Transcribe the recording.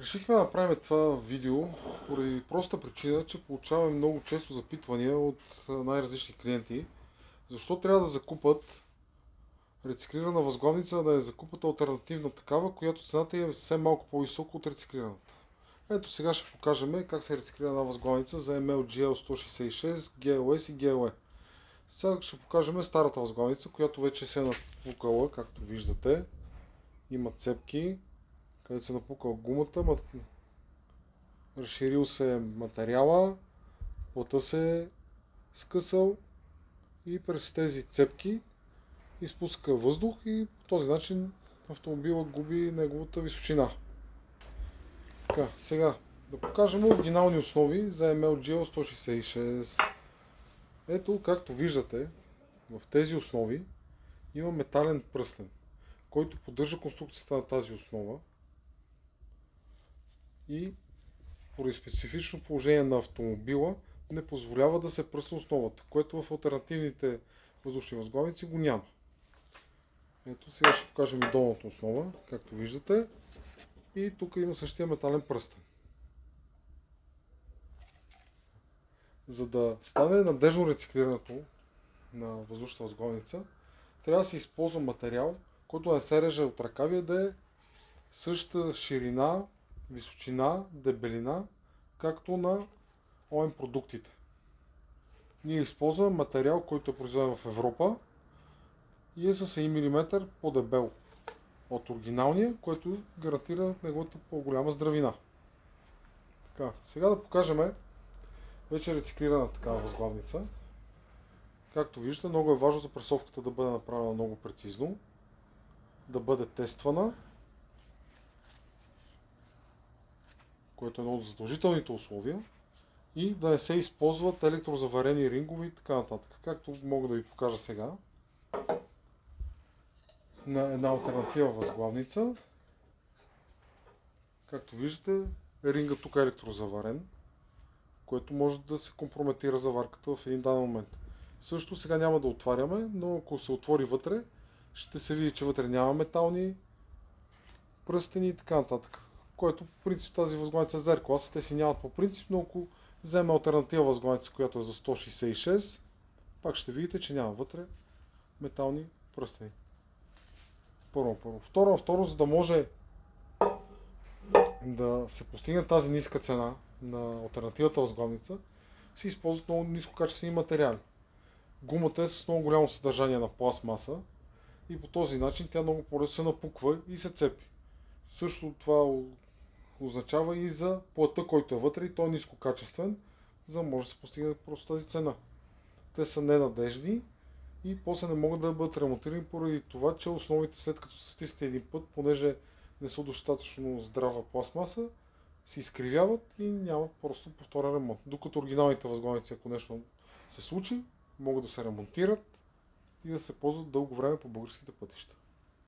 Решихме да направим това видео поради проста причина, че получаваме много често запитвания от най-различни клиенти. Защо трябва да закупат рециклирана възглавница, а да я закупат алтернативна такава, която цената е все малко по-висока от рециклираната. Ето сега ще покажем как се рециклира една възглавница за ML GL166, GLS и GLE. Сега ще покажем старата възглавница, която вече се е напукала, както виждате. Има цепки, където се напукала гумата, разширил се материала, плътта се е скъсал и през тези цепки изпуска въздух и по този начин автомобила губи неговата височина. Така, сега да покажем оригинални основи за ML GL166. Ето, както виждате, в тези основи има метален пръстен, който поддържа конструкцията на тази основа и поради специфично положение на автомобила не позволява да се пръсне основата, което в алтернативните въздушни възглавници го няма. Ето сега ще покажем и долната основа, както виждате. И тук има същия метален пръстен. За да стане надежно рециклирането на въздушната възглавница, трябва да се използва материал, който не се реже от ръкави, да е същата ширина, височина, дебелина, както на ОМ продуктите. Ние използваме материал, който е произведен в Европа и е с 1 мм по-дебел от оригиналния, който гарантира неговата по-голяма здравина. Така, сега да покажем вече рециклирана такава възглавница. Както виждате, много е важно за пресовката да бъде направена много прецизно, да бъде тествана, което е едно от задължителните условия, и да не се използват електрозаварени рингове и така нататък. Както мога да ви покажа сега на една алтернатива възглавница. Както виждате, ринга тук е електрозаварен, което може да се компрометира заварката в един даден момент. Също сега няма да отваряме, но ако се отвори вътре, ще се види, че вътре няма метални пръстени и така нататък. Което по принцип тази възглавница е Z класа, те си нямат по принцип, но ако вземе алтернатива възглавница, която е за 166, пак ще видите, че няма вътре метални пръстени. Първо. Второ, за да може да се постигне тази ниска цена на алтернативата възглавница, се използват много нискокачествени материали. Гумата е с много голямо съдържание на пластмаса и по този начин тя много по-лесно се напуква и се цепи. Също това означава и за плътта, който е вътре, и той е нискокачествен, за да може да се постигне просто тази цена. Те са ненадежни и после не могат да бъдат ремонтирани поради това, че основите, след като се стисне един път, понеже не са достатъчно здрава пластмаса, се изкривяват и няма просто повторен ремонт. Докато оригиналните възглавници, ако нещо се случи, могат да се ремонтират и да се ползват дълго време по българските пътища.